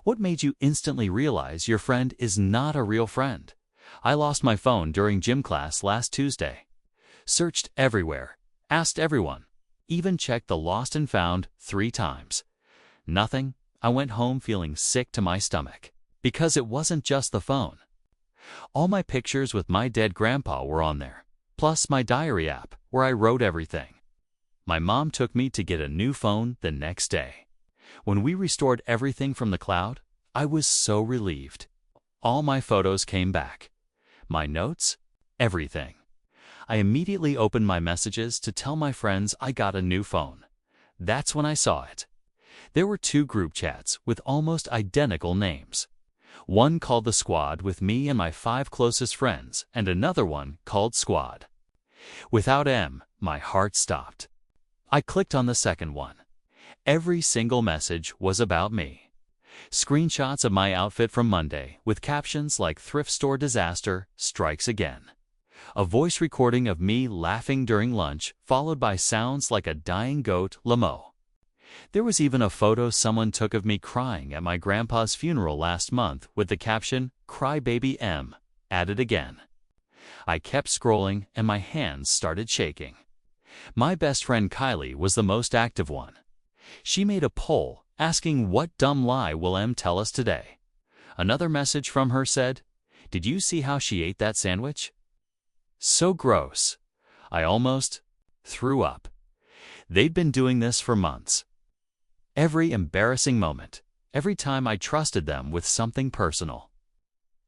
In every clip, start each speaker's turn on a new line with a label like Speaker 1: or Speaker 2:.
Speaker 1: What made you instantly realize your friend is not a real friend? I lost my phone during gym class last Tuesday. Searched everywhere, asked everyone, even checked the lost and found 3 times. Nothing. I went home feeling sick to my stomach. Because it wasn't just the phone. All my pictures with my dead grandpa were on there, plus my diary app where I wrote everything. My mom took me to get a new phone the next day. When we restored everything from the cloud, I was so relieved. All my photos came back. My notes, everything. I immediately opened my messages to tell my friends I got a new phone. That's when I saw it. There were 2 group chats with almost identical names. One called the Squad with me and my 5 closest friends, and another one called Squad. Without M, my heart stopped. I clicked on the second one. Every single message was about me. Screenshots of my outfit from Monday with captions like "Thrift store disaster strikes again." A voice recording of me laughing during lunch, followed by sounds like a dying goat, Lamo. There was even a photo someone took of me crying at my grandpa's funeral last month with the caption, "Crybaby M," added again. I kept scrolling and my hands started shaking. My best friend Kylie was the most active one. She made a poll asking, "What dumb lie will M tell us today?" Another message from her said, "Did you see how she ate that sandwich? So gross." I almost threw up. They'd been doing this for months. Every embarrassing moment, every time I trusted them with something personal.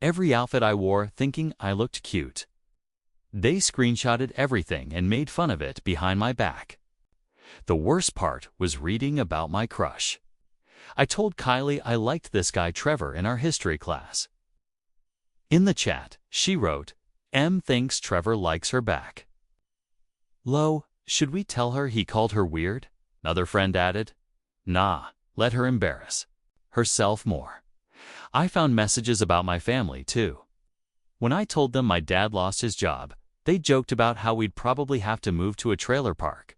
Speaker 1: Every outfit I wore thinking I looked cute. They screenshotted everything and made fun of it behind my back. The worst part was reading about my crush. I told Kylie I liked this guy Trevor in our history class. In the chat, she wrote, "M thinks Trevor likes her back." "Lo, should we tell her he called her weird?" Another friend added. "Nah, let her embarrass herself more." I found messages about my family, too. When I told them my dad lost his job, they joked about how we'd probably have to move to a trailer park.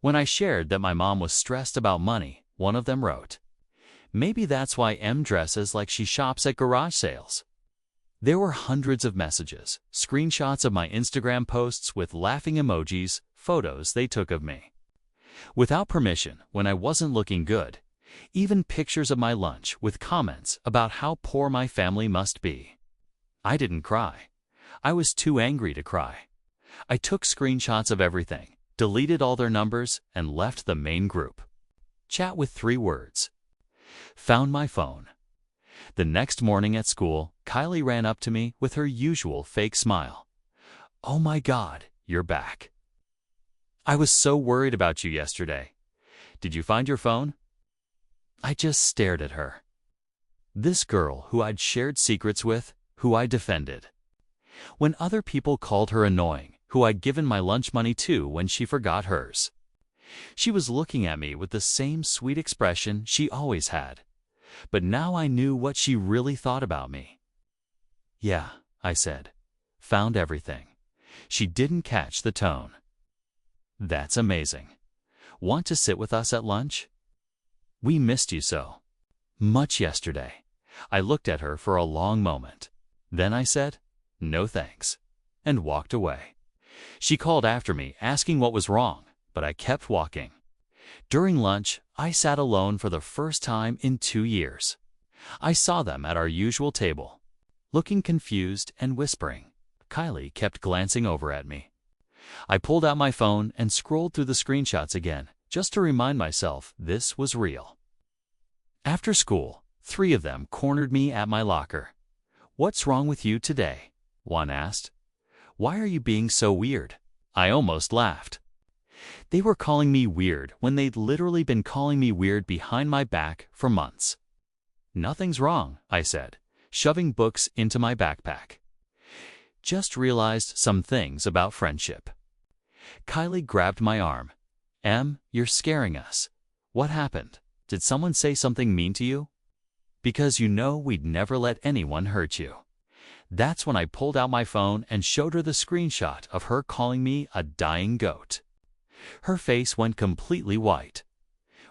Speaker 1: When I shared that my mom was stressed about money, one of them wrote, "Maybe that's why M dresses like she shops at garage sales." There were hundreds of messages, screenshots of my Instagram posts with laughing emojis, photos they took of me. Without permission, when I wasn't looking good, even pictures of my lunch with comments about how poor my family must be. I didn't cry. I was too angry to cry. I took screenshots of everything, deleted all their numbers, and left the main group. Chat with 3 words. Found my phone. The next morning at school, Kylie ran up to me with her usual fake smile. "Oh my God, you're back. I was so worried about you yesterday. Did you find your phone?" I just stared at her. This girl who I'd shared secrets with, who I defended. When other people called her annoying, who I'd given my lunch money to when she forgot hers. She was looking at me with the same sweet expression she always had. But now I knew what she really thought about me. "Yeah," I said. "Found everything." She didn't catch the tone. "That's amazing. Want to sit with us at lunch? We missed you so much yesterday." I looked at her for a long moment. Then I said, "No thanks," and walked away. She called after me asking what was wrong, but I kept walking. During lunch, I sat alone for the first time in 2 years. I saw them at our usual table, looking confused and whispering. Kylie kept glancing over at me. I pulled out my phone and scrolled through the screenshots again, just to remind myself this was real. After school, 3 of them cornered me at my locker. "What's wrong with you today?" one asked. "Why are you being so weird?" I almost laughed. They were calling me weird when they'd literally been calling me weird behind my back for months. "Nothing's wrong," I said, shoving books into my backpack. Just realized some things about friendship. Kylie grabbed my arm. "Em, you're scaring us. What happened? Did someone say something mean to you?" "Because you know we'd never let anyone hurt you." That's when I pulled out my phone and showed her the screenshot of her calling me a dying goat. Her face went completely white.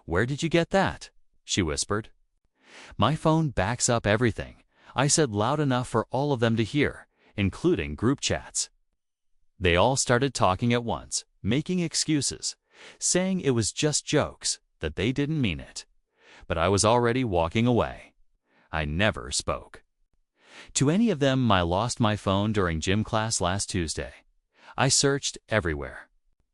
Speaker 1: "Where did you get that?" she whispered. My phone backs up everything. I said loud enough for all of them to hear, including group chats. They all started talking at once, making excuses, saying it was just jokes, that they didn't mean it. But I was already walking away. I never spoke. To any of them, I lost my phone during gym class last Tuesday. I searched everywhere.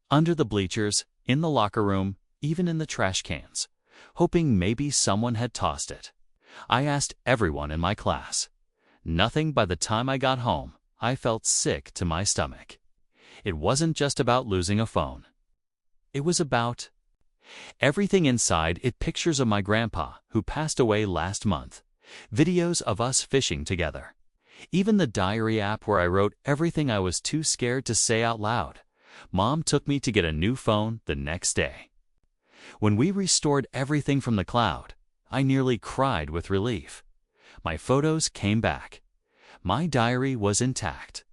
Speaker 1: Under the bleachers, in the locker room, even in the trash cans, hoping maybe someone had tossed it. I asked everyone in my class. Nothing. By the time I got home, I felt sick to my stomach. It wasn't just about losing a phone. It was about everything inside it. Pictures of my grandpa, who passed away last month. Videos of us fishing together. Even the diary app where I wrote everything I was too scared to say out loud. Mom took me to get a new phone the next day. When we restored everything from the cloud, I nearly cried with relief. My photos came back. My diary was intact.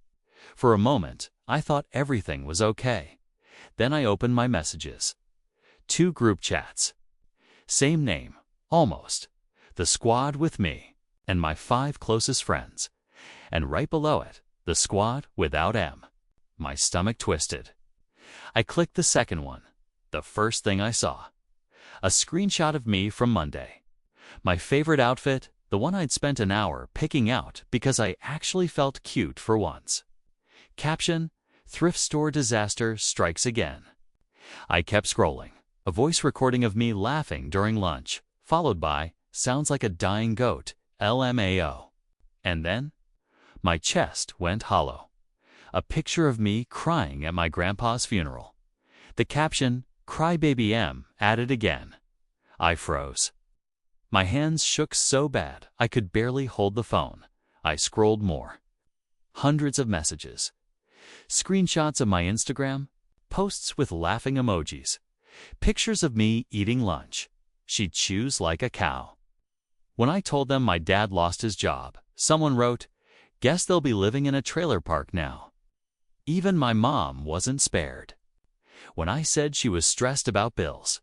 Speaker 1: For a moment, I thought everything was okay. Then I opened my messages. 2 group chats. Same name, almost. The squad with me and my 5 closest friends. And right below it, the squad without M. My stomach twisted. I clicked the second one. The first thing I saw. A screenshot of me from Monday. My favorite outfit, the one I'd spent an hour picking out because I actually felt cute for once. Caption: Thrift store disaster strikes again. I kept scrolling. A voice recording of me laughing during lunch, followed by, sounds like a dying goat, LMAO. And then, my chest went hollow. A picture of me crying at my grandpa's funeral. The caption, Crybaby M, added again. I froze. My hands shook so bad I could barely hold the phone. I scrolled more. Hundreds of messages. Screenshots of my Instagram, posts with laughing emojis. Pictures of me eating lunch. She chews like a cow. When I told them my dad lost his job, someone wrote, "Guess they'll be living in a trailer park now." Even my mom wasn't spared. When I said she was stressed about bills,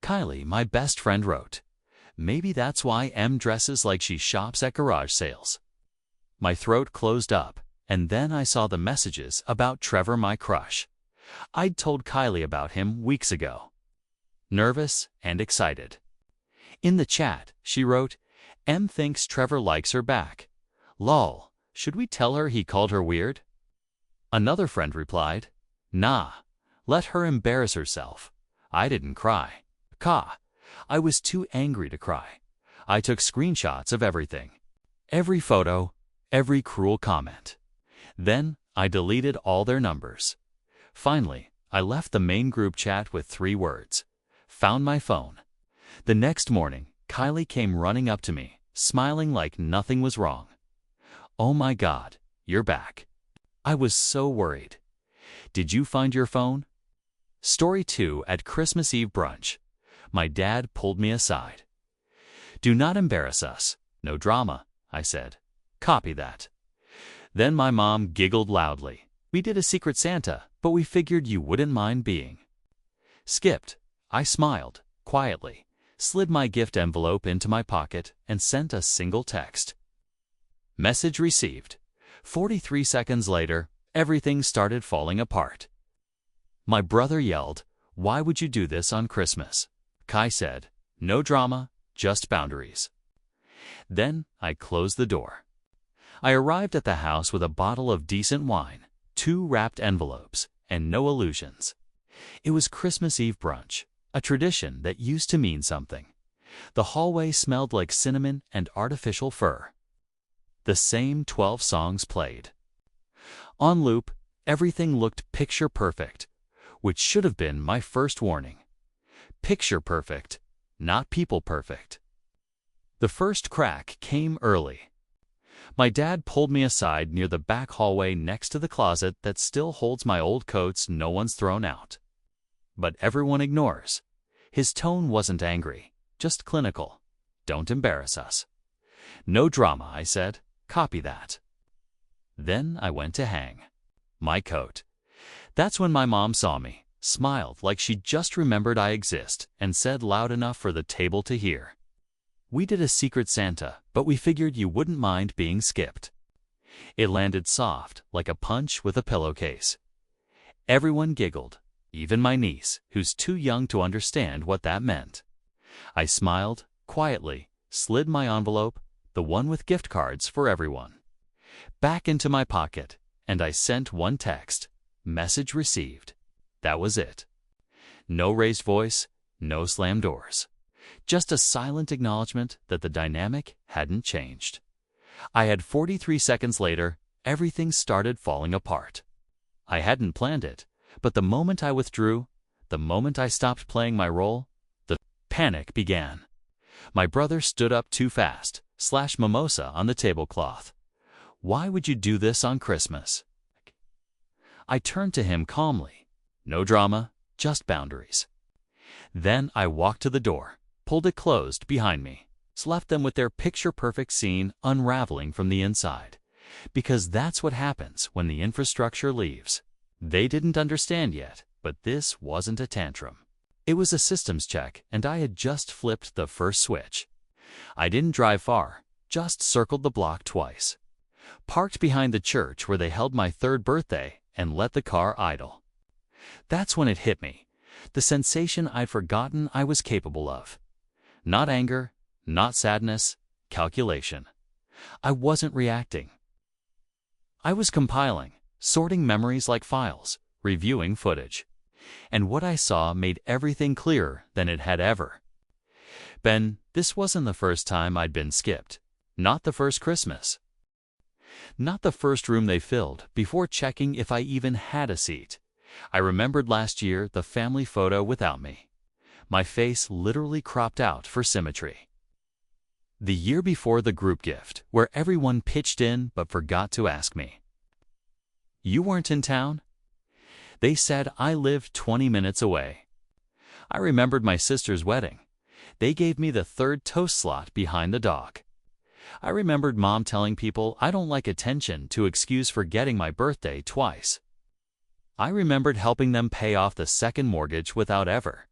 Speaker 1: Kylie, my best friend, wrote, "Maybe that's why M dresses like she shops at garage sales." My throat closed up, and then I saw the messages about Trevor, my crush. I'd told Kylie about him weeks ago. Nervous and excited. In the chat, she wrote, "M thinks Trevor likes her back. Lol, should we tell her he called her weird?" Another friend replied, "Nah, let her embarrass herself." I didn't cry. I was too angry to cry. I took screenshots of everything. Every photo, every cruel comment. Then I deleted all their numbers. Finally, I left the main group chat with 3 words. Found my phone. The next morning, Kylie came running up to me, smiling like nothing was wrong. "Oh my God, you're back." I was so worried. Did you find your phone? Story 2. At Christmas Eve brunch. My dad pulled me aside. "Do not embarrass us. No drama," I said. "Copy that." Then my mom giggled loudly. "We did a Secret Santa, but we figured you wouldn't mind being skipped." I smiled, quietly, slid my gift envelope into my pocket, and sent a single text. Message received. 43 seconds later, everything started falling apart. My brother yelled, "Why would you do this on Christmas?" Kai said, "No drama, just boundaries." Then I closed the door. I arrived at the house with a bottle of decent wine, 2 wrapped envelopes, and no illusions. It was Christmas Eve brunch, a tradition that used to mean something. The hallway smelled like cinnamon and artificial fur. The same 12 songs played. On loop, everything looked picture perfect, which should have been my first warning. Picture perfect, not people perfect. The first crack came early. My dad pulled me aside near the back hallway next to the closet that still holds my old coats no one's thrown out. But everyone ignores. His tone wasn't angry, just clinical. "Don't embarrass us." "No drama," I said. "Copy that." Then I went to hang my coat. That's when my mom saw me, smiled like she just remembered I exist, and said loud enough for the table to hear, We did a Secret Santa, but we figured you wouldn't mind being skipped. It landed soft, like a punch with a pillowcase. Everyone giggled, even my niece, who's too young to understand what that meant. I smiled, quietly, slid my envelope, the one with gift cards for everyone, back into my pocket, and I sent one text, "Message received." That was it. No raised voice, no slammed doors. Just a silent acknowledgement that the dynamic hadn't changed. I had 43 seconds later, everything started falling apart. I hadn't planned it, but the moment I withdrew, the moment I stopped playing my role, the panic began. My brother stood up too fast, slashed mimosa on the tablecloth. "Why would you do this on Christmas?" I turned to him calmly. No drama, just boundaries. Then I walked to the door, pulled it closed behind me, left them with their picture-perfect scene unraveling from the inside. Because that's what happens when the infrastructure leaves. They didn't understand yet, but this wasn't a tantrum. It was a systems check, and I had just flipped the first switch. I didn't drive far, just circled the block twice. Parked behind the church where they held my 3rd birthday and let the car idle. That's when it hit me, the sensation I'd forgotten I was capable of. Not anger, not sadness, calculation. I wasn't reacting. I was compiling, sorting memories like files, reviewing footage. And what I saw made everything clearer than it had ever. Ben, this wasn't the first time I'd been skipped. Not the first Christmas. Not the first room they filled before checking if I even had a seat. I remembered last year the family photo without me. My face literally cropped out for symmetry. The year before the group gift, where everyone pitched in but forgot to ask me. "You weren't in town?" They said I lived 20 minutes away. I remembered my sister's wedding. They gave me the 3rd toast slot behind the dog. I remembered Mom telling people I don't like attention to excuse forgetting my birthday twice. I remembered helping them pay off the 2nd mortgage without ever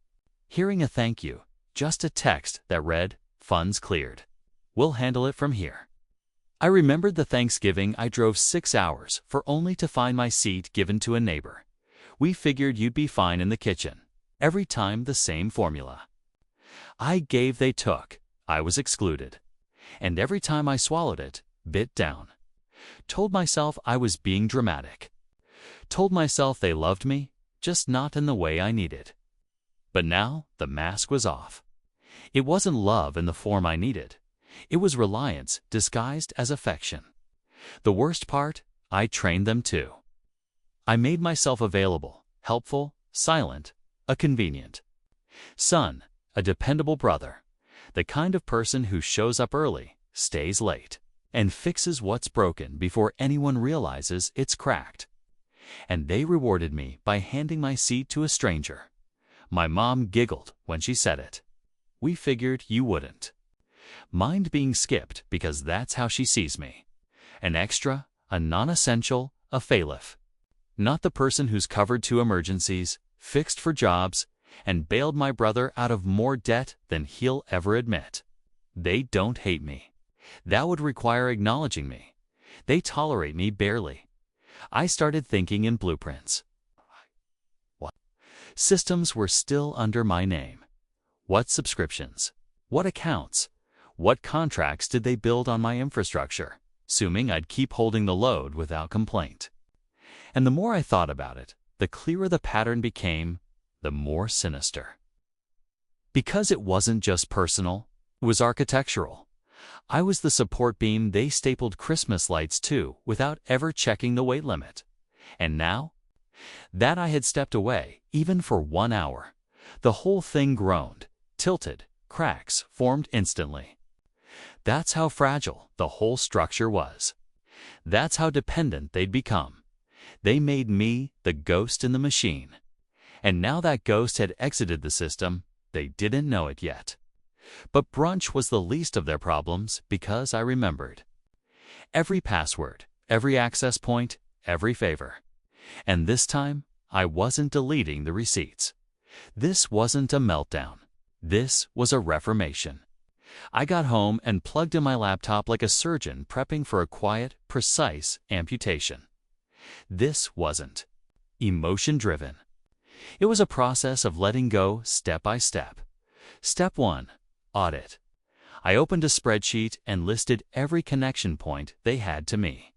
Speaker 1: hearing a thank you, just a text that read, "Funds cleared. We'll handle it from here." I remembered the Thanksgiving I drove 6 hours for only to find my seat given to a neighbor. "We figured you'd be fine in the kitchen." Every time the same formula. I gave, they took. I was excluded. And every time I swallowed it, bit down. Told myself I was being dramatic. Told myself they loved me, just not in the way I needed. But now the mask was off. It wasn't love in the form I needed. It was reliance disguised as affection. The worst part, I trained them too. I made myself available, helpful, silent, a convenient son, a dependable brother, the kind of person who shows up early, stays late, and fixes what's broken before anyone realizes it's cracked. And they rewarded me by handing my seat to a stranger. My mom giggled when she said it. "We figured you wouldn't mind being skipped because that's how she sees me. An extra, a non-essential, a failif. Not the person who's covered 2 emergencies, fixed for jobs, and bailed my brother out of more debt than he'll ever admit. They don't hate me. That would require acknowledging me. They tolerate me barely." I started thinking in blueprints. What systems were still under my name? What subscriptions? What accounts? What contracts did they build on my infrastructure, assuming I'd keep holding the load without complaint? And the more I thought about it, the clearer the pattern became, the more sinister. Because it wasn't just personal, it was architectural. I was the support beam they stapled Christmas lights to without ever checking the weight limit. And now, that I had stepped away, even for 1 hour, the whole thing groaned, tilted, cracks formed instantly. That's how fragile the whole structure was. That's how dependent they'd become. They made me the ghost in the machine. And now that ghost had exited the system, they didn't know it yet. But brunch was the least of their problems because I remembered. Every password, every access point, every favor. And this time, I wasn't deleting the receipts. This wasn't a meltdown. This was a reformation. I got home and plugged in my laptop like a surgeon prepping for a quiet, precise amputation. This wasn't emotion-driven. It was a process of letting go step by step. Step 1. Audit. I opened a spreadsheet and listed every connection point they had to me.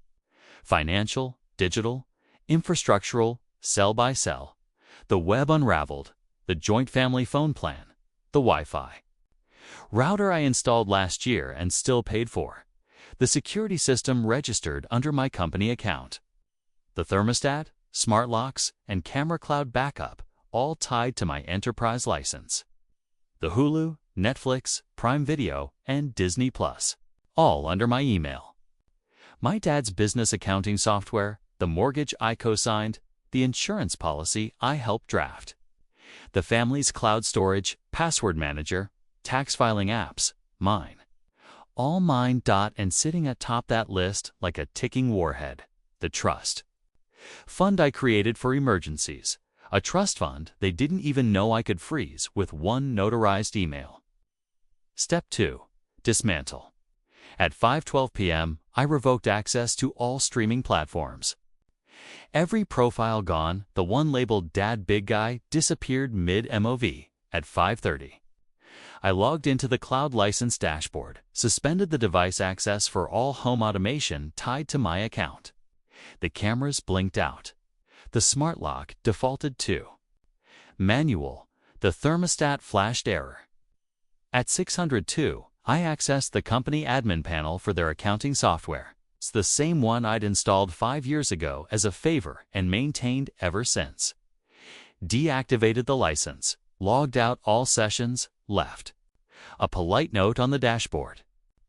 Speaker 1: Financial, digital, infrastructural, cell by cell. The web unraveled, the joint family phone plan, the Wi-Fi. Router I installed last year and still paid for. The security system registered under my company account. The thermostat, smart locks, and camera cloud backup all tied to my enterprise license. The Hulu, Netflix, Prime Video, and Disney Plus, all under my email. My dad's business accounting software, the mortgage I co-signed, the insurance policy I helped draft. The family's cloud storage, password manager, tax filing apps, mine. All mine. And sitting atop that list like a ticking warhead, the trust fund I created for emergencies. A trust fund they didn't even know I could freeze with one notarized email. Step 2. Dismantle. At 5:12 p.m., I revoked access to all streaming platforms. Every profile gone, the one labeled Dad Big Guy disappeared mid-MOV at 5:30. I logged into the cloud license dashboard, suspended the device access for all home automation tied to my account. The cameras blinked out. The smart lock defaulted to manual. The thermostat flashed error. At 602, I accessed the company admin panel for their accounting software. It's the same one I'd installed 5 years ago as a favor and maintained ever since. Deactivated the license, logged out all sessions, left. A polite note on the dashboard.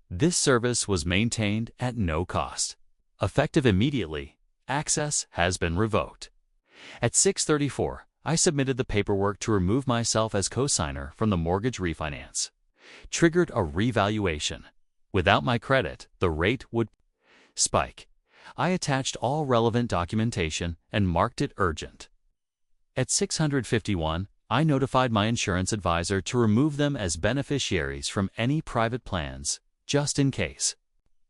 Speaker 1: This service was maintained at no cost. Effective immediately, access has been revoked. At 6:34, I submitted the paperwork to remove myself as co-signer from the mortgage refinance. Triggered a revaluation. Without my credit, the rate would spike. I attached all relevant documentation and marked it urgent. At 651, I notified my insurance advisor to remove them as beneficiaries from any private plans, just in case.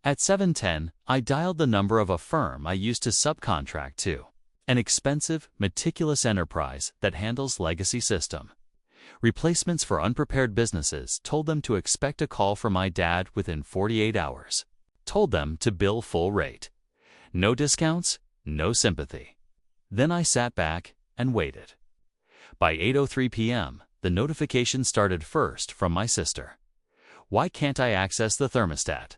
Speaker 1: At 7:10, I dialed the number of a firm I used to subcontract to, an expensive, meticulous enterprise that handles legacy system. Replacements for unprepared businesses told them to expect a call from my dad within 48 hours. Told them to bill full rate. No discounts, no sympathy. Then I sat back and waited. By 8:03 p.m., the notification started first from my sister. Why can't I access the thermostat?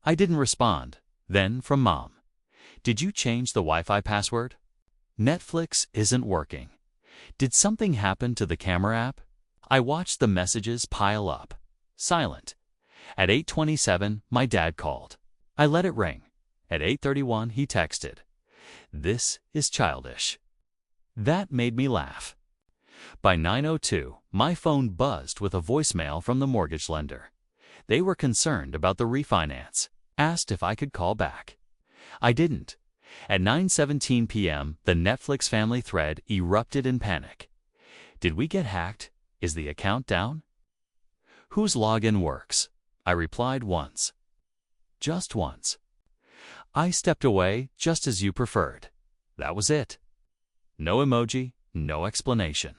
Speaker 1: I didn't respond. Then from Mom. Did you change the Wi-Fi password? Netflix isn't working. Did something happen to the camera app? I watched the messages pile up. Silent. At 8:27, my dad called. I let it ring. At 8:31, he texted. This is childish. That made me laugh. By 9:02, my phone buzzed with a voicemail from the mortgage lender. They were concerned about the refinance, asked if I could call back. I didn't. At 9:17 p.m., the Netflix family thread erupted in panic. Did we get hacked? Is the account down? Whose login works? I replied once. Just once. I stepped away just as you preferred. That was it. No emoji, no explanation.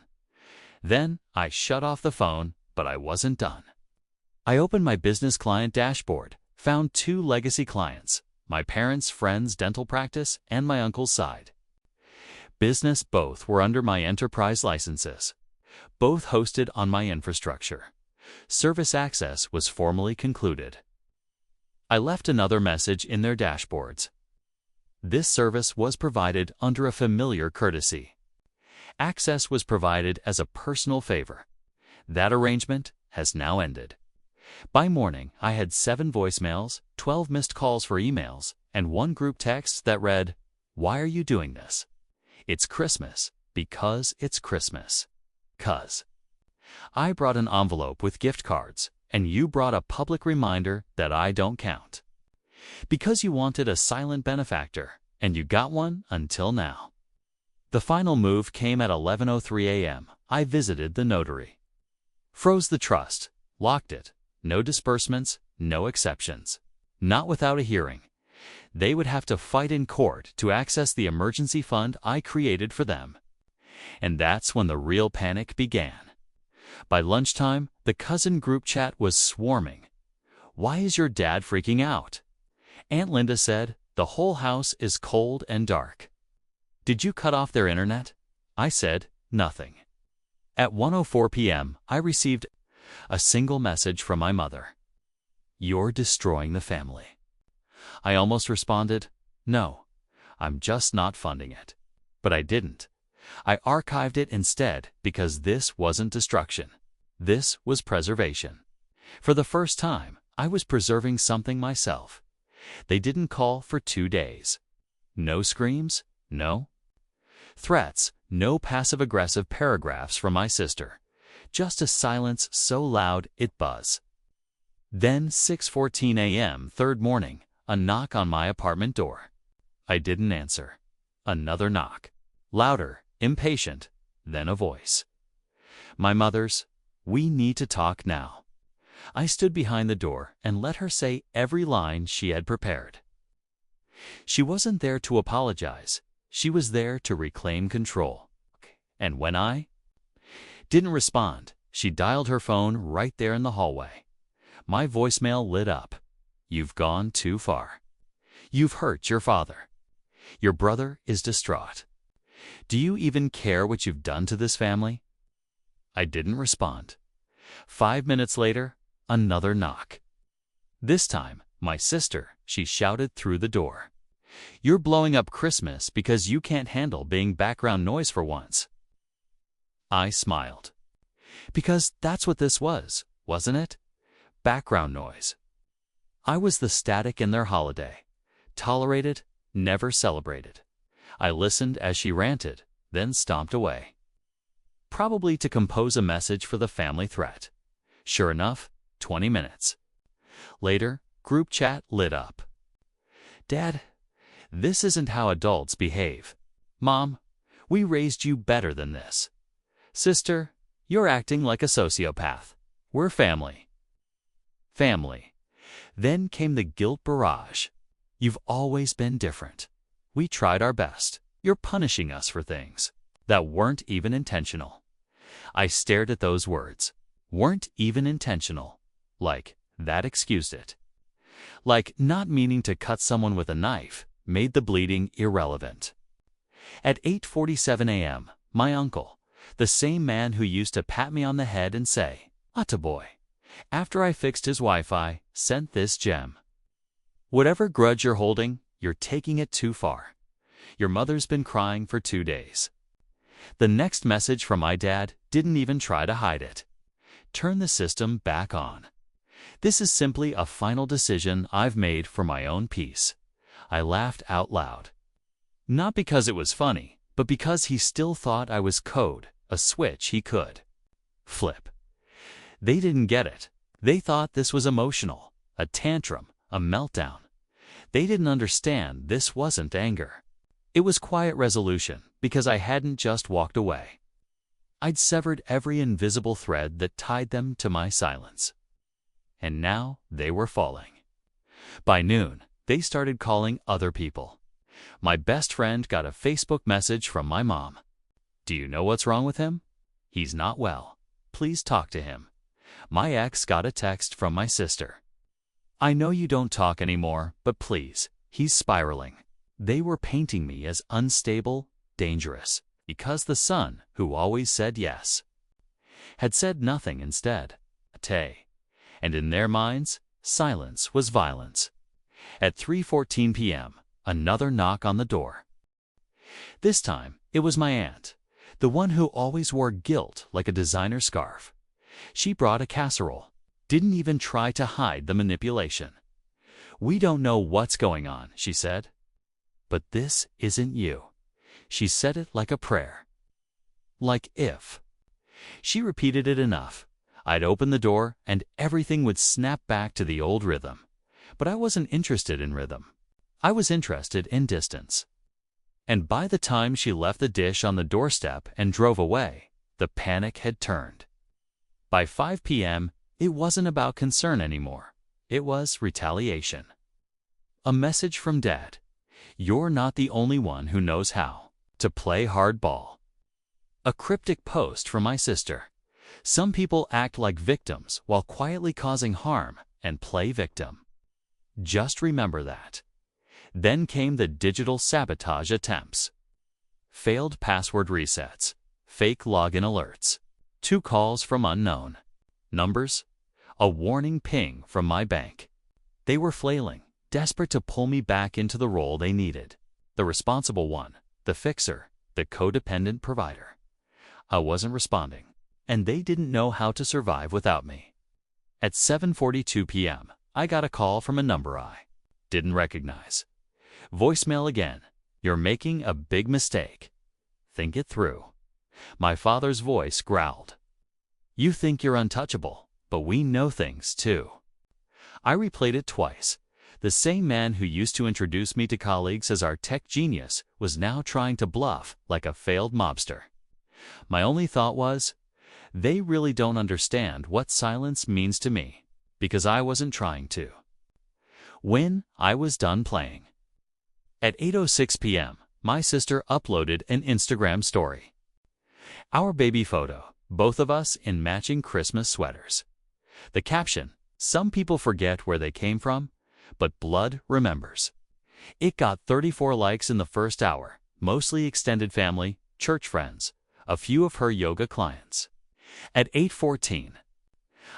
Speaker 1: Then I shut off the phone, but I wasn't done. I opened my business client dashboard, found 2 legacy clients, my parents' friend's dental practice and my uncle's side. Business both were under my enterprise licenses. Both hosted on my infrastructure. Service access was formally concluded. I left another message in their dashboards. This service was provided under a familiar courtesy. Access was provided as a personal favor. That arrangement has now ended. By morning, I had 7 voicemails, 12 missed calls for emails, and 1 group text that read, "Why are you doing this? It's Christmas, because it's Christmas. 'Cause." I brought an envelope with gift cards, and you brought a public reminder that I don't count. Because you wanted a silent benefactor, and you got one until now. The final move came at 11:03 a.m. I visited the notary. Froze the trust, locked it, no disbursements, no exceptions. Not without a hearing. They would have to fight in court to access the emergency fund I created for them. And that's when the real panic began. By lunchtime, the cousin group chat was swarming. "Why is your dad freaking out?" Aunt Linda said, "The whole house is cold and dark." "Did you cut off their internet?" I said, "Nothing." At 1:04 p.m., I received a single message from my mother. "You're destroying the family." I almost responded, "No, I'm just not funding it." But I didn't. I archived it instead because this wasn't destruction. This was preservation. For the first time, I was preserving something myself. They didn't call for 2 days. No screams, no threats, no passive-aggressive paragraphs from my sister. Just a silence so loud it buzzed. Then 6:14 a.m. third morning, a knock on my apartment door. I didn't answer. Another knock. Louder, impatient, then a voice. My mother's, "We need to talk now." I stood behind the door and let her say every line she had prepared. She wasn't there to apologize. She was there to reclaim control. And when I didn't respond, she dialed her phone right there in the hallway. My voicemail lit up. "You've gone too far. You've hurt your father. Your brother is distraught. Do you even care what you've done to this family?" I didn't respond. 5 minutes later, another knock. This time, my sister, she shouted through the door. "You're blowing up Christmas because you can't handle being background noise for once." I smiled. Because that's what this was, wasn't it? Background noise. I was the static in their holiday. Tolerated, never celebrated. I listened as she ranted, then stomped away. Probably to compose a message for the family threat. Sure enough, 20 minutes. Later, group chat lit up. "Dad, this isn't how adults behave. Mom, we raised you better than this. Sister, you're acting like a sociopath. We're family." Family. Then came the guilt barrage. "You've always been different. We tried our best. You're punishing us for things that weren't even intentional." I stared at those words. Weren't even intentional. Like, that excused it. Like, not meaning to cut someone with a knife made the bleeding irrelevant. At 8:47 a.m., my uncle, the same man who used to pat me on the head and say, "Atta boy," after I fixed his Wi-Fi, sent this gem. "Whatever grudge you're holding, you're taking it too far. Your mother's been crying for 2 days." The next message from my dad didn't even try to hide it. "Turn the system back on. This is simply a final decision I've made for my own peace." I laughed out loud. Not because it was funny, but because he still thought I was code, a switch he could flip. They didn't get it. They thought this was emotional, a tantrum, a meltdown. They didn't understand this wasn't anger. It was quiet resolution, because I hadn't just walked away. I'd severed every invisible thread that tied them to my silence. And now they were falling. By noon, they started calling other people. My best friend got a Facebook message from my mom. "Do you know what's wrong with him? He's not well. Please talk to him." My ex got a text from my sister. "I know you don't talk anymore, but please, he's spiraling." They were painting me as unstable, dangerous, because the son, who always said yes, had said nothing instead. And in their minds, silence was violence. At 3:14 p.m., another knock on the door. This time, it was my aunt, the one who always wore guilt like a designer scarf. She brought a casserole, didn't even try to hide the manipulation. "We don't know what's going on," she said. "But this isn't you." She said it like a prayer. Like if. She repeated it enough. I'd open the door and everything would snap back to the old rhythm. But I wasn't interested in rhythm. I was interested in distance. And by the time she left the dish on the doorstep and drove away, the panic had turned. By 5 p.m., It wasn't about concern anymore. It was retaliation. A message from Dad. You're not the only one who knows how to play hardball. A cryptic post from my sister. Some people act like victims while quietly causing harm and play victim. Just remember that. Then came the digital sabotage attempts. Failed password resets, fake login alerts, 2 calls from unknown numbers, a warning ping from my bank. They were flailing, desperate to pull me back into the role they needed. The responsible one, the fixer, the codependent provider. I wasn't responding, and they didn't know how to survive without me. At 7:42 p.m., I got a call from a number I didn't recognize. Voicemail again. You're making a big mistake. Think it through. My father's voice growled. You think you're untouchable, but we know things too. I replayed it twice. The same man who used to introduce me to colleagues as our tech genius was now trying to bluff like a failed mobster. My only thought was, they really don't understand what silence means to me, because I wasn't trying to. When I was done playing. At 8:06 p.m., my sister uploaded an Instagram story. Our baby photo, both of us in matching Christmas sweaters. The caption, some people forget where they came from, but blood remembers. It got 34 likes in the first hour, mostly extended family, church friends, a few of her yoga clients. At 8:14,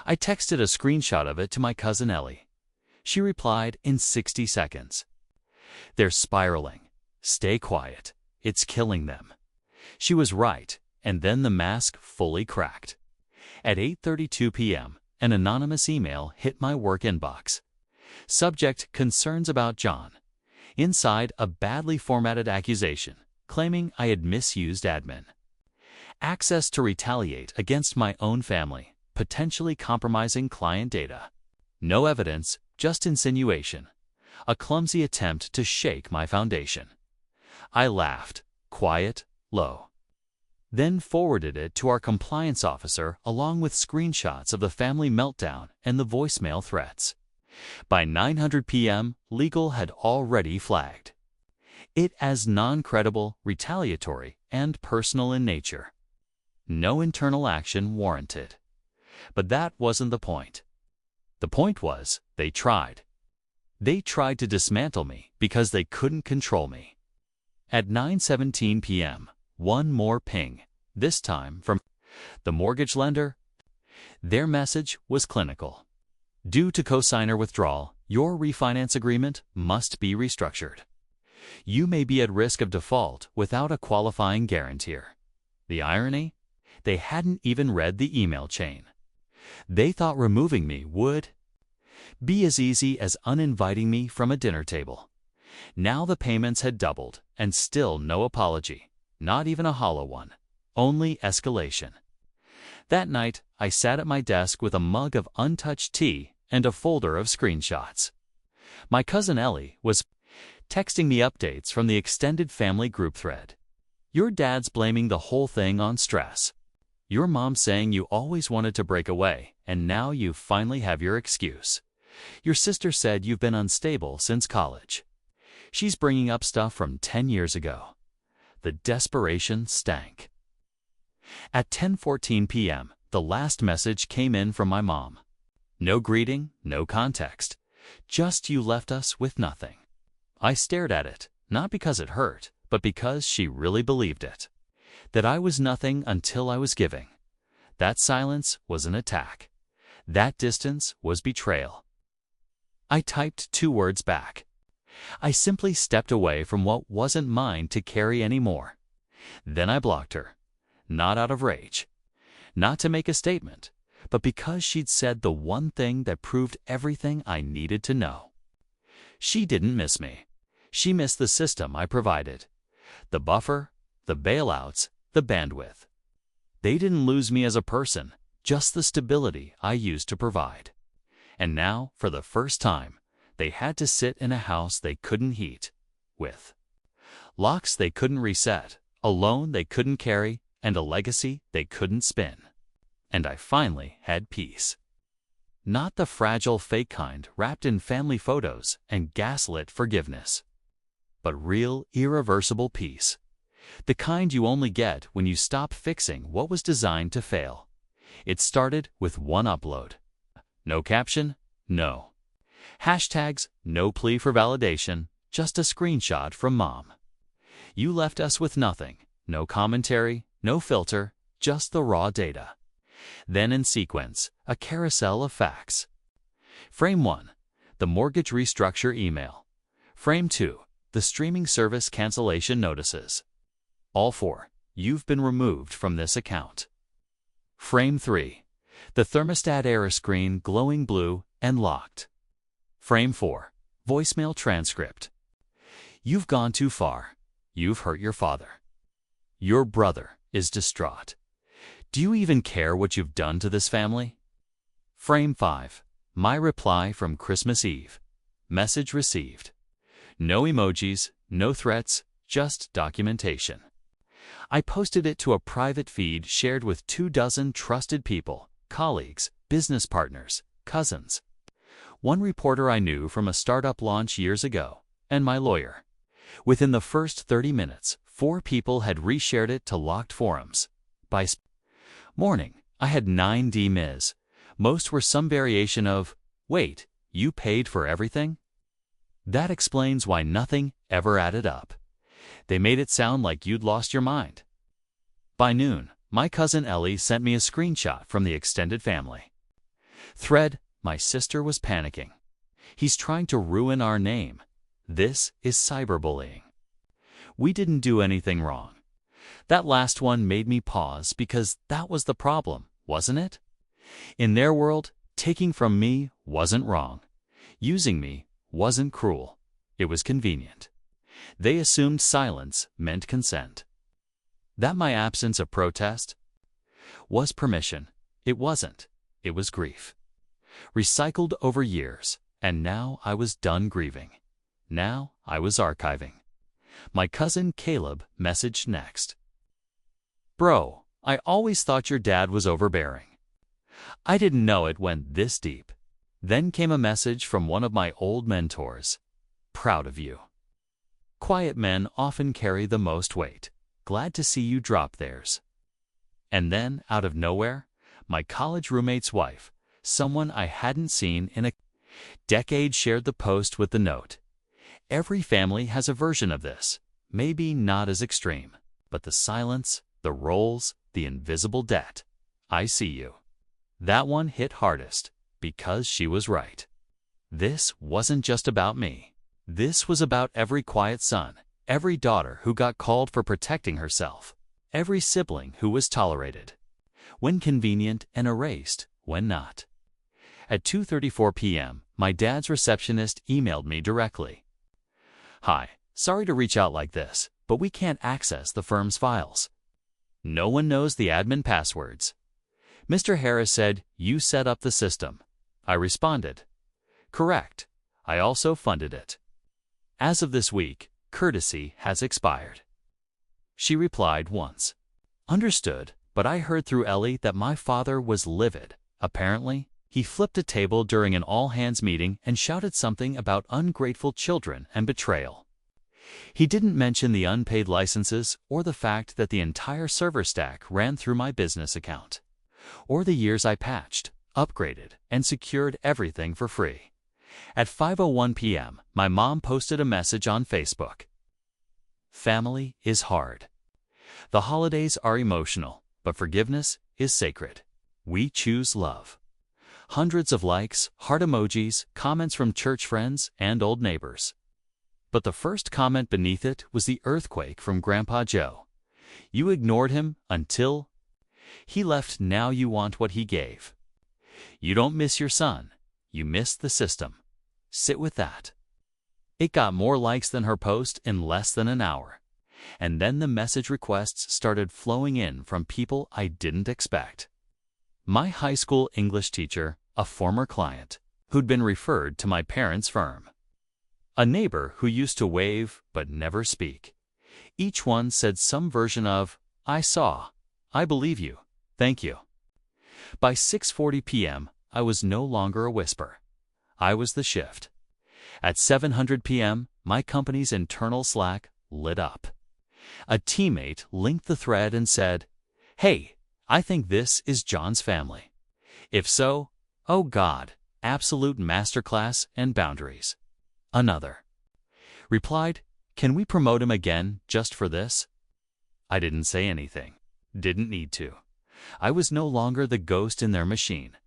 Speaker 1: I texted a screenshot of it to my cousin Ellie. She replied in 60 seconds. They're spiraling. Stay quiet. It's killing them. She was right, and then the mask fully cracked. At 8:32 p.m., an anonymous email hit my work inbox. Subject, concerns about John. Inside, a badly formatted accusation, claiming I had misused admin. Access to retaliate against my own family, potentially compromising client data. No evidence, just insinuation. A clumsy attempt to shake my foundation. I laughed, quiet, low. Then forwarded it to our compliance officer along with screenshots of the family meltdown and the voicemail threats. By 9:00 p.m., legal had already flagged it as non-credible, retaliatory, and personal in nature. No internal action warranted. But that wasn't the point. The point was, they tried. They tried to dismantle me because they couldn't control me. At 9:17 p.m., one more ping, this time from the mortgage lender. Their message was clinical. Due to cosigner withdrawal, your refinance agreement must be restructured. You may be at risk of default without a qualifying guarantor. The irony? They hadn't even read the email chain. They thought removing me would be as easy as uninviting me from a dinner table. Now the payments had doubled, and still no apology, not even a hollow one, only escalation. That night, I sat at my desk with a mug of untouched tea and a folder of screenshots. My cousin Ellie was texting me updates from the extended family group thread. Your dad's blaming the whole thing on stress. Your mom's saying you always wanted to break away, and now you finally have your excuse. Your sister said you've been unstable since college. She's bringing up stuff from 10 years ago. The desperation stank. At 10:14 p.m., the last message came in from my mom. No greeting, no context. Just you left us with nothing. I stared at it, not because it hurt, but because she really believed it. That I was nothing until I was giving. That silence was an attack. That distance was betrayal. I typed 2 words back. I simply stepped away from what wasn't mine to carry anymore. Then I blocked her. Not out of rage. Not to make a statement, but because she'd said the one thing that proved everything I needed to know. She didn't miss me. She missed the system I provided. The buffer, the bailouts, the bandwidth. They didn't lose me as a person, just the stability I used to provide. And now, for the first time, they had to sit in a house they couldn't heat, with locks they couldn't reset, a loan they couldn't carry, and a legacy they couldn't spin. And I finally had peace. not the fragile fake kind wrapped in family photos and gaslit forgiveness, but real, irreversible peace. The kind you only get when you stop fixing what was designed to fail. It started with one upload. No caption, no. Hashtags, no plea for validation, just a screenshot from mom. You left us with nothing, no commentary, no filter, just the raw data. Then in sequence, a carousel of facts. Frame 1, the mortgage restructure email. Frame 2, the streaming service cancellation notices. All 4, you've been removed from this account. Frame 3, the thermostat error screen glowing blue and locked. Frame 4, voicemail transcript. You've gone too far. You've hurt your father. Your brother is distraught. Do you even care what you've done to this family? Frame 5, my reply from Christmas Eve. Message received. No emojis, no threats, just documentation. I posted it to a private feed shared with 24 trusted people, colleagues, business partners, cousins. One reporter I knew from a startup launch years ago, and my lawyer. Within the first 30 minutes, 4 people had reshared it to locked forums. By morning, I had 9 DMs. Most were some variation of, wait, you paid for everything? That explains why nothing ever added up. They made it sound like you'd lost your mind. By noon, my cousin Ellie sent me a screenshot from the extended family. Thread, my sister was panicking. He's trying to ruin our name. This is cyberbullying. We didn't do anything wrong. That last one made me pause because that was the problem, wasn't it? In their world, taking from me wasn't wrong. Using me wasn't cruel. It was convenient. They assumed silence meant consent. That my absence of protest was permission. It wasn't. It was grief. Recycled over years, and now I was done grieving. Now I was archiving. My cousin Caleb messaged next. Bro, I always thought your dad was overbearing. I didn't know it went this deep. Then came a message from one of my old mentors. Proud of you. Quiet men often carry the most weight. Glad to see you drop theirs. And then, out of nowhere, my college roommate's wife, someone I hadn't seen in a decade, shared the post with the note. Every family has a version of this, maybe not as extreme, but the silence, the roles, the invisible debt. I see you. That one hit hardest, because she was right. This wasn't just about me. This was about every quiet son, every daughter who got called for protecting herself, every sibling who was tolerated, when convenient, and erased when not. At 2:34 p.m., my dad's receptionist emailed me directly. Hi, sorry to reach out like this, but we can't access the firm's files. No one knows the admin passwords. Mr. Harris said, you set up the system. I responded, correct. I also funded it. As of this week, courtesy has expired. She replied once. Understood, but I heard through Ellie that my father was livid. Apparently, he flipped a table during an all-hands meeting and shouted something about ungrateful children and betrayal. He didn't mention the unpaid licenses or the fact that the entire server stack ran through my business account, or the years I patched, upgraded, and secured everything for free. At 5:01 p.m., my mom posted a message on Facebook. Family is hard. The holidays are emotional, but forgiveness is sacred. We choose love. Hundreds of likes, heart emojis, comments from church friends and old neighbors. But the first comment beneath it was the earthquake from Grandpa Joe. You ignored him until he left. Now you want what he gave. You don't miss your son. You missed the system. Sit with that. It got more likes than her post in less than an hour. And then the message requests started flowing in from people I didn't expect. My high school English teacher, a former client, who'd been referred to my parents' firm. A neighbor who used to wave but never speak. Each one said some version of, I saw, I believe you, thank you. By 6:40 p.m., I was no longer a whisper. I was the shift. At 7:00 p.m., my company's internal Slack lit up. A teammate linked the thread and said, "Hey, I think this is John's family. If so, oh God, absolute masterclass and boundaries." Another replied, "Can we promote him again just for this?" I didn't say anything. Didn't need to. I was no longer the ghost in their machine.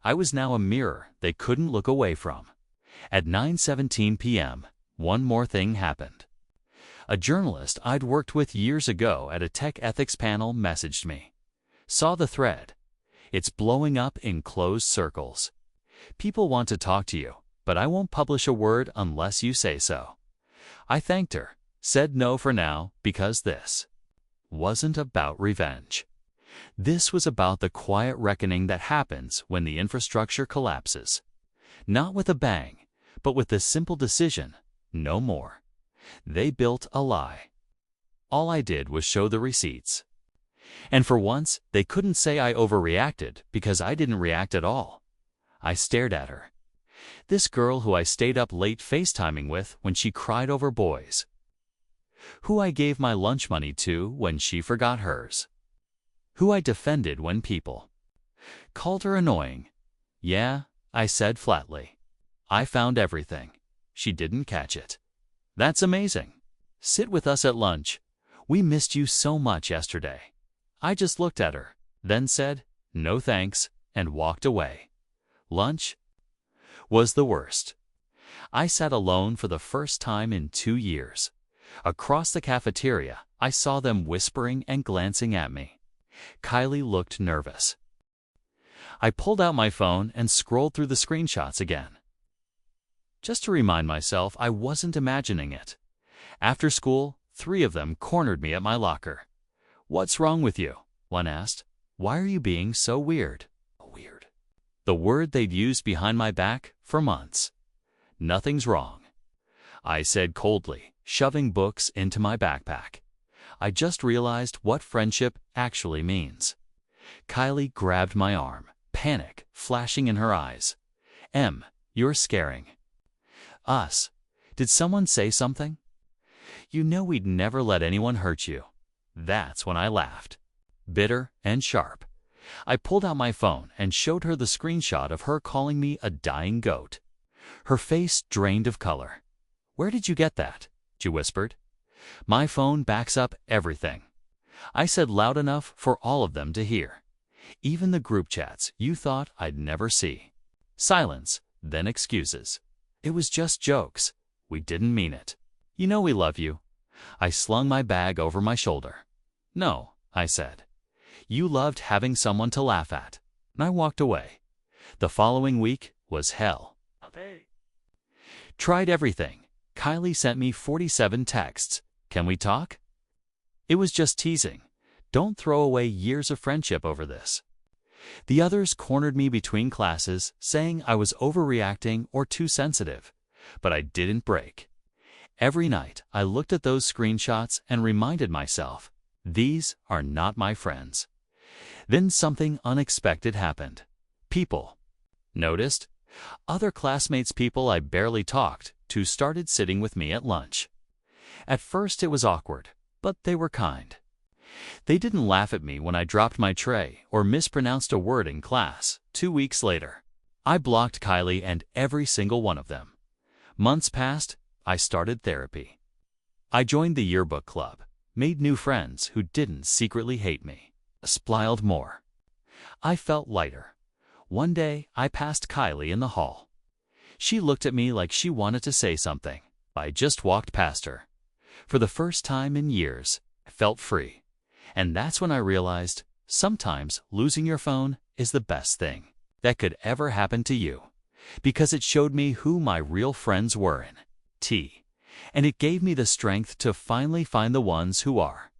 Speaker 1: I was now a mirror they couldn't look away from. At 9:17 p.m., one more thing happened. A journalist I'd worked with years ago at a tech ethics panel messaged me. Saw the thread. It's blowing up in closed circles. People want to talk to you, but I won't publish a word unless you say so. I thanked her, said no for now, because this wasn't about revenge. This was about the quiet reckoning that happens when the infrastructure collapses. Not with a bang, but with the simple decision, no more. They built a lie. All I did was show the receipts. And for once, they couldn't say I overreacted because I didn't react at all. I stared at her. This girl who I stayed up late FaceTiming with when she cried over boys. Who I gave my lunch money to when she forgot hers. Who I defended when people called her annoying. Yeah, I said flatly. I found everything. She didn't catch it. That's amazing. Sit with us at lunch. We missed you so much yesterday. I just looked at her, then said, no thanks, and walked away. Lunch was the worst. I sat alone for the first time in 2 years. Across the cafeteria, I saw them whispering and glancing at me. Kylie looked nervous. I pulled out my phone and scrolled through the screenshots again. Just to remind myself I wasn't imagining it. After school, 3 of them cornered me at my locker. "What's wrong with you?" one asked. "Why are you being so weird?" Weird. The word they'd used behind my back for months. "Nothing's wrong," I said coldly, shoving books into my backpack. I just realized what friendship actually means. Kylie grabbed my arm, panic flashing in her eyes. You're scaring us. Did someone say something? You know we'd never let anyone hurt you." That's when I laughed. Bitter and sharp. I pulled out my phone and showed her the screenshot of her calling me a dying goat. Her face drained of color. "Where did you get that?" she whispered. "My phone backs up everything," I said loud enough for all of them to hear. "Even the group chats you thought I'd never see." Silence, then excuses. "It was just jokes. We didn't mean it. You know we love you." I slung my bag over my shoulder. "No," I said. "You loved having someone to laugh at." And I walked away. The following week was hell. Tried everything. Kylie sent me 47 texts. "Can we talk?" It was just teasing. Don't throw away years of friendship over this. The others cornered me between classes, saying I was overreacting or too sensitive. But I didn't break. Every night, I looked at those screenshots and reminded myself, these are not my friends. Then something unexpected happened. People noticed. Other classmates, people I barely talked to, started sitting with me at lunch. At first it was awkward, but they were kind. They didn't laugh at me when I dropped my tray or mispronounced a word in class. 2 weeks later, I blocked Kylie and every single one of them. Months passed. I started therapy. I joined the yearbook club, made new friends who didn't secretly hate me, smiled more. I felt lighter. One day, I passed Kylie in the hall. She looked at me like she wanted to say something. I just walked past her. For the first time in years, I felt free. And that's when I realized, sometimes losing your phone is the best thing that could ever happen to you, because it showed me who my real friends were and it gave me the strength to finally find the ones who are.